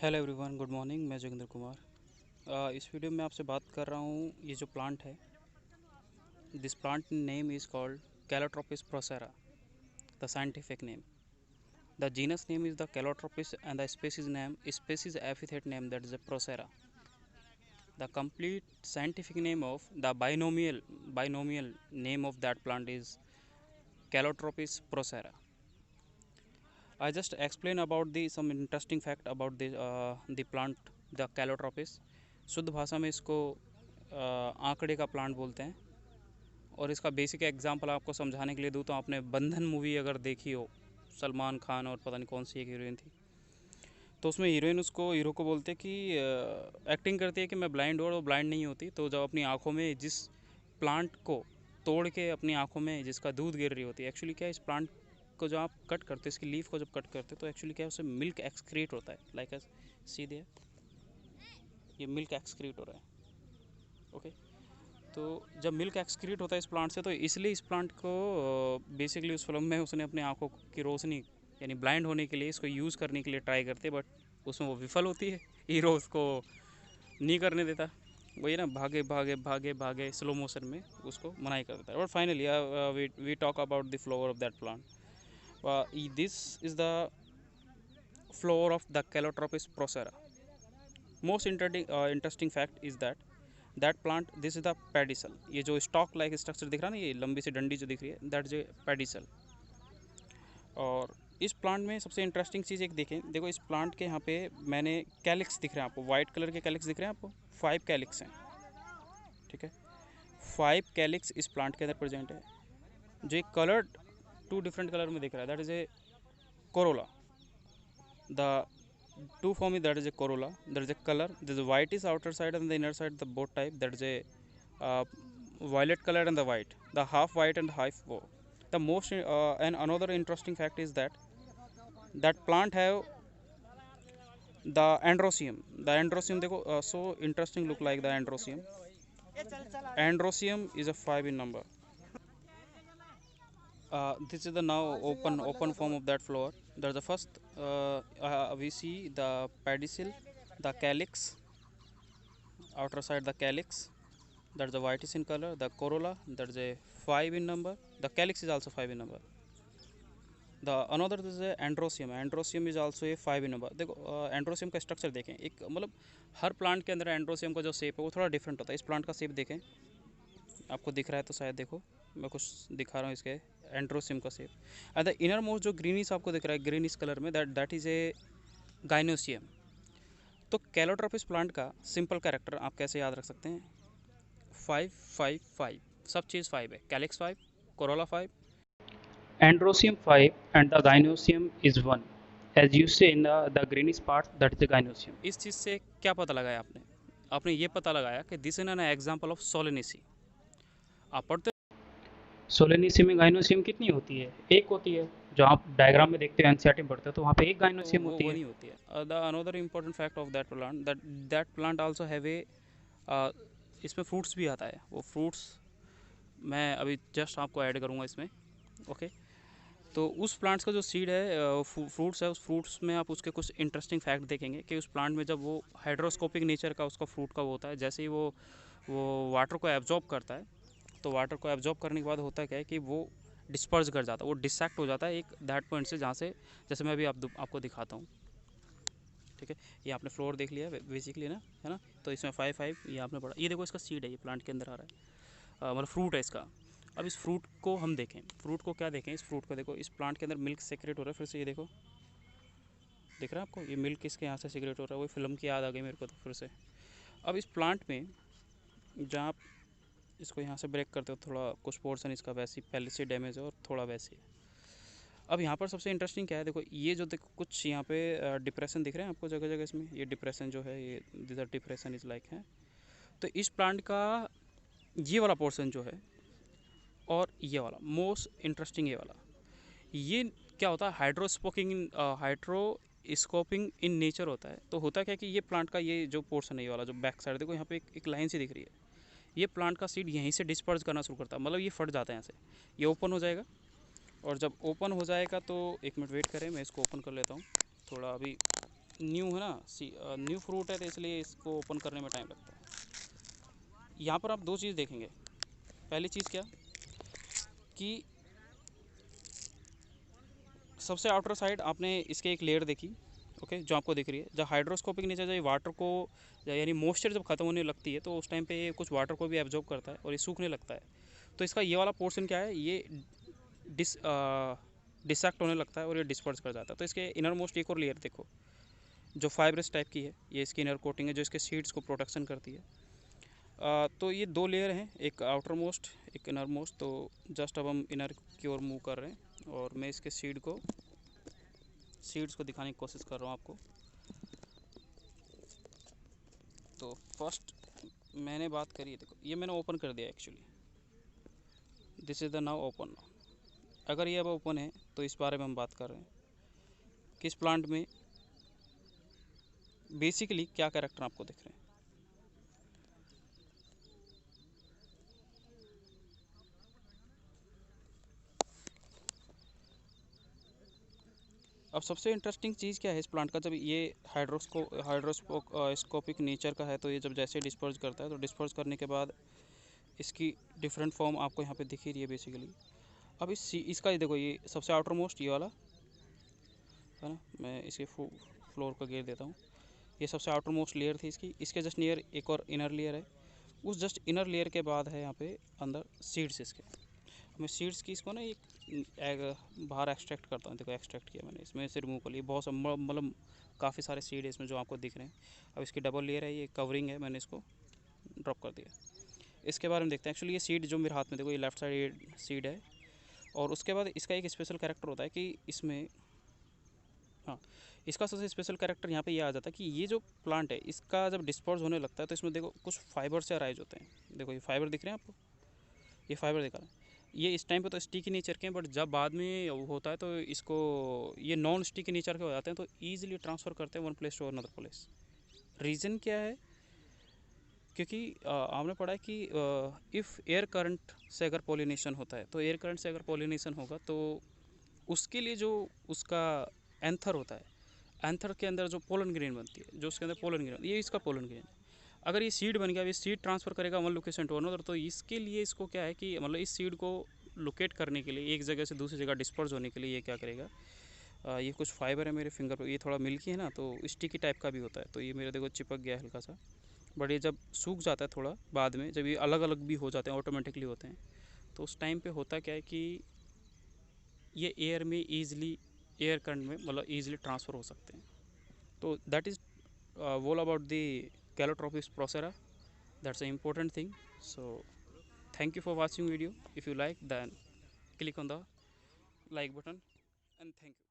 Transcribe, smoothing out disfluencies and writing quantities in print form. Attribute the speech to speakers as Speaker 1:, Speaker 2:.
Speaker 1: Hello everyone, good morning. मैं जोगिंदर कुमार। इस video में आपसे बात कर रहा हूँ। ये जो प्लांट है, this plant name is called calotropis procera, the scientific name. The genus name is the calotropis and the species epithet name, that is a Procera. The complete scientific name of the binomial name of that plant is Calotropis procera. I just explain about the some interesting fact about the plant, the Calotropis. शुद्ध भाषा में इसको आंकड़े का plant बोलते हैं। और इसका बेसिक एग्जांपल आपको समझाने के लिए दूँ तो आपने बंधन मूवी अगर देखी हो, सलमान खान और पता नहीं कौन सी एक हीरोइन थी, तो उसमें हीरोइन उसको हीरो को बोलते कि एक्टिंग करती है कि मैं ब्लाइंड हूँ, और वो ब्लाइंड नहीं होती। तो जब अपनी आँखों में जिस प्लांट को तोड़ के अपनी आँखों में जिसका दूध गिर रही होती है, एक्चुअली क्या है, इस प्लांट को जब आप कट करते हो, इसकी लीफ को जब कट करते हो, तो एक्चुअली क्या है, उससे मिल्क एक्सक्रीट होता है। लाइक सीधे ये मिल्क एक्सक्रीट हो रहा है। ओके, तो जब मिल्क एक्सक्रीट होता है इस प्लांट से, तो इसलिए इस प्लांट को बेसिकली उस फिल्म में उसने अपने आँखों की रोशनी यानी ब्लाइंड होने के लिए इसको यूज़ करने के लिए ट्राई करते, बट उसमें वो विफल होती है। हीरो उसको नहीं करने देता, वही ना, भागे भागे भागे भागे स्लो मोशन में उसको मनाही कर देता है। और finally we talk about the flower of that plant. This is the flower of the calotropis procera. Most interesting fact is that plant, this is the pedicel. ये जो स्टॉक लाइक स्ट्रक्चर दिख रहा है ना, ये लंबी सी डंडी जो दिख रही है, दैट इज ए पेडिसल। और इस प्लांट में सबसे इंटरेस्टिंग चीज़ एक देखें, देखो इस प्लांट के यहाँ पे मैंने कैलिक्स दिख रहे हैं आपको, वाइट कलर के कैलिक्स दिख रहे हैं आपको, 5 कैलिक्स हैं। ठीक है, 5 कैलिक्स इस प्लांट के अंदर प्रेजेंट है। जो एक कलर्ड 2 डिफरेंट कलर में दिख रहा है, that is a Corolla. The two for me, that is a corolla. There is a color, there is a whitish outer side and the inner side, the both type, that is a uh, violet color and the white, the half white and half bow. The most and another interesting fact is that plant have the androsium देखो, so interesting look like the androsium is a 5 in number. This is the now open form of that flower. There's the first we see the pedicel, the calyx, outer side the calyx, that's the whitish in color, the corolla, that's a 5 in number, the calyx is also 5 in number. The another is a androsium is also a 5 in number. देखो androecium का structure देखें, एक मतलब हर plant के अंदर androecium का जो shape है वो थोड़ा डिफरेंट होता है। इस प्लांट का शेप देखें, आपको दिख रहा है तो शायद देखो, मैं कुछ दिखा रहा हूँ इसके एंड्रोसियम का shape. And the inner most जो ग्रीनिश आपको दिख रहा है, ग्रीनिश कलर में, दैट इज़ ए गाइनोसियम। तो कैलोट्रोपिस प्लांट का सिंपल कैरेक्टर आप कैसे याद रख सकते हैं, 5 5 5, सब चीज़ 5 है। Calyx 5, corolla 5, androecium 5 and the gynoecium is 1। As you see in the greenish part, that is the gynoecium. इस चीज़ से क्या पता लगाया आपने, आपने ये पता लगाया कि this is an example of Solanaceae. आप पढ़ते सोलेनेसी में गाइनोसियम कितनी होती है, एक होती है। जो आप डायग्राम में देखते हो, एनसीईआरटी में पढ़ते हो, तो वहाँ पे एक गाइनोसियम होती है। नहीं होती है। The another important fact of that plant, that plant also have a, इसमें फ्रूट्स भी आता है। वो फ्रूट्स मैं अभी जस्ट आपको ऐड करूँगा इसमें। ओके, तो उस प्लांट्स का जो सीड है, फ्रूट्स है, उस फ्रूट्स में आप उसके कुछ इंटरेस्टिंग फैक्ट देखेंगे कि उस प्लांट में जब वो हाइड्रोस्कोपिक नेचर का उसका फ्रूट का वो होता है, जैसे ही वो वाटर को एब्जॉर्ब करता है, तो वाटर को एब्जॉर्ब करने के बाद होता क्या है कि वो डिस्पर्स कर जाता है, वो डिसेक्ट हो जाता है एक दैट पॉइंट से, जहाँ से जैसे मैं अभी आपको दिखाता हूँ। ठीक है, ये आपने फ्लोर देख लिया बेसिकली ना, है ना। तो इसमें 5 5 ये आपने पढ़ा, ये देखो इसका सीड है, ये प्लांट के अंदर आ रहा है, मतलब फ्रूट है इसका। अब इस फ्रूट को हम देखें, फ्रूट को क्या देखें, इस फ्रूट को देखो, इस प्लांट के अंदर मिल्क सेक्रेट हो रहा है। फिर से ये देखो, दिख रहा है आपको, ये मिल्क किसके यहाँ से सेक्रेट हो रहा है, वो फिल्म की याद आ गई मेरे को तो फिर से। अब इस प्लांट में जहाँ आप इसको यहाँ से ब्रेक करते हो, थोड़ा कुछ पोर्शन इसका वैसे पहले से डैमेज है और थोड़ा वैसे। अब यहाँ पर सबसे इंटरेस्टिंग क्या है, देखो ये जो देखो कुछ यहाँ पे डिप्रेशन दिख रहे हैं आपको जगह जगह इसमें, ये डिप्रेशन जो है, ये this are depression is like है। तो इस प्लांट का ये वाला पोर्शन जो है, और ये वाला मोस्ट इंटरेस्टिंग, ये वाला, ये क्या होता है, हाइड्रोस्कोपिंग इन नेचर होता है। तो होता क्या है कि ये प्लांट का ये जो पोर्शन है, ये वाला जो बैक साइड देखो, यहाँ पे एक लाइन सी दिख रही है, ये प्लांट का सीड यहीं से डिस्पर्स करना शुरू करता है, मतलब ये फट जाता है यहाँ से, ये ओपन हो जाएगा। और जब ओपन हो जाएगा तो एक मिनट वेट करें, मैं इसको ओपन कर लेता हूँ थोड़ा। अभी न्यू है ना, न्यू फ्रूट है तो इसलिए इसको ओपन करने में टाइम लगता है। यहाँ पर आप दो चीज़ देखेंगे। पहली चीज़ क्या कि सबसे आउटर साइड आपने इसके एक लेयर देखी, ओके, जो आपको दिख रही है। जब हाइड्रोस्कोपिक नेचर, जब वाटर को यानी मॉइस्चर जब खत्म होने लगती है तो उस टाइम पे ये कुछ वाटर को भी एब्जॉर्ब करता है और ये सूखने लगता है। तो इसका ये वाला पोर्शन क्या है, ये डिस डिसेक्ट होने लगता है और ये डिस्पर्स कर जाता है। तो इसके इनर मोस्ट एक और लेयर देखो जो फाइब्रस टाइप की है, ये इसकी इनर कोटिंग है जो इसके सीड्स को प्रोटेक्शन करती है। तो ये दो लेयर हैं, एक आउटर मोस्ट एक इनर मोस्ट। तो जस्ट अब हम इनर की ओर मूव कर रहे हैं और मैं इसके सीड्स को दिखाने की कोशिश कर रहा हूँ आपको। तो फर्स्ट मैंने बात करी है, देखो ये मैंने ओपन कर दिया actually, this is the now open. अगर ये अब ओपन है तो इस बारे में हम बात कर रहे हैं कि इस प्लांट में बेसिकली क्या कैरेक्टर आपको दिख रहे हैं। अब सबसे इंटरेस्टिंग चीज़ क्या है इस प्लांट का, जब ये हाइड्रोस्कोपिक नेचर का है तो ये जब जैसे डिस्पर्स करता है तो डिस्पर्स करने के बाद इसकी डिफरेंट फॉर्म आपको यहाँ पे दिख ही रही है बेसिकली। अब इसका ये देखो, ये सबसे आउटर मोस्ट ये वाला है ना, मैं इसके फ्लोर को घेर देता हूँ। ये सबसे आउटर मोस्ट लेयर थी इसकी, इसके जस्ट नियर एक और इनर लेयर है। उस जस्ट इनर लेयर के बाद है यहाँ पे अंदर सीड्स इसके। मैं सीड्स की इसको ना एक बाहर एक्सट्रैक्ट करता हूँ। देखो एक्सट्रैक्ट किया मैंने, इसमें से रिमूव कर लिया। बहुत मतलब काफ़ी सारे सीड है इसमें जो आपको दिख रहे हैं। अब इसकी डबल लेयर है, ये कवरिंग है, मैंने इसको ड्रॉप कर दिया। इसके बारे में देखते हैं। एक्चुअली ये सीड जो मेरे हाथ में देखो, ये लेफ़्ट साइड ये सीड है। और उसके बाद इसका एक स्पेशल कैरेक्टर होता है कि इसमें, हाँ, इसका सबसे स्पेशल कैरेक्टर यहाँ पे ये आ जाता है कि ये जो प्लांट है इसका जब डिस्पर्स होने लगता है तो इसमें देखो कुछ फाइबर से अराइज होते हैं। देखो ये फाइबर दिख रहे हैं आपको, ये फाइबर दिखा रहा है। ये इस टाइम पे तो स्टिकी नेचर के हैं, बट जब बाद में वो होता है तो इसको ये नॉन स्टिकी नेचर के हो जाते हैं, तो ईजिली ट्रांसफ़र करते हैं one place to another place. Reason क्या है, क्योंकि आपने पढ़ा है कि इफ़ एयर करंट से अगर पोलिनेशन होता है, तो एयर करंट से अगर पोलिनेशन होगा तो उसके लिए जो उसका एंथर होता है, एंथर के अंदर जो पोलन ग्रेन बनती है, जो उसके अंदर पोलन ग्रेन, ये इसका पोलन ग्रेन। अगर ये सीड बन गया, ये सीड ट्रांसफ़र करेगा वन लोकेशन टू अनदर, तो इसके लिए इसको क्या है कि मतलब इस सीड को लोकेट करने के लिए, एक जगह से दूसरी जगह डिस्पर्स होने के लिए ये क्या करेगा, ये कुछ फाइबर है मेरे फिंगर पर, ये थोड़ा मिल्की है ना तो स्टिकी टाइप का भी होता है। तो ये मेरे देखो चिपक गया हल्का सा, बट ये जब सूख जाता है थोड़ा बाद में, जब ये अलग अलग भी हो जाते हैं, ऑटोमेटिकली होते हैं, तो उस टाइम पे होता क्या है कि ये एयर में ईजिली, एयर करंट में मतलब ईजिली ट्रांसफ़र हो सकते हैं। तो that is all about the Calotropis procera. That's an important thing. So thank you for watching video. If you like, then click on the like button, and thank you.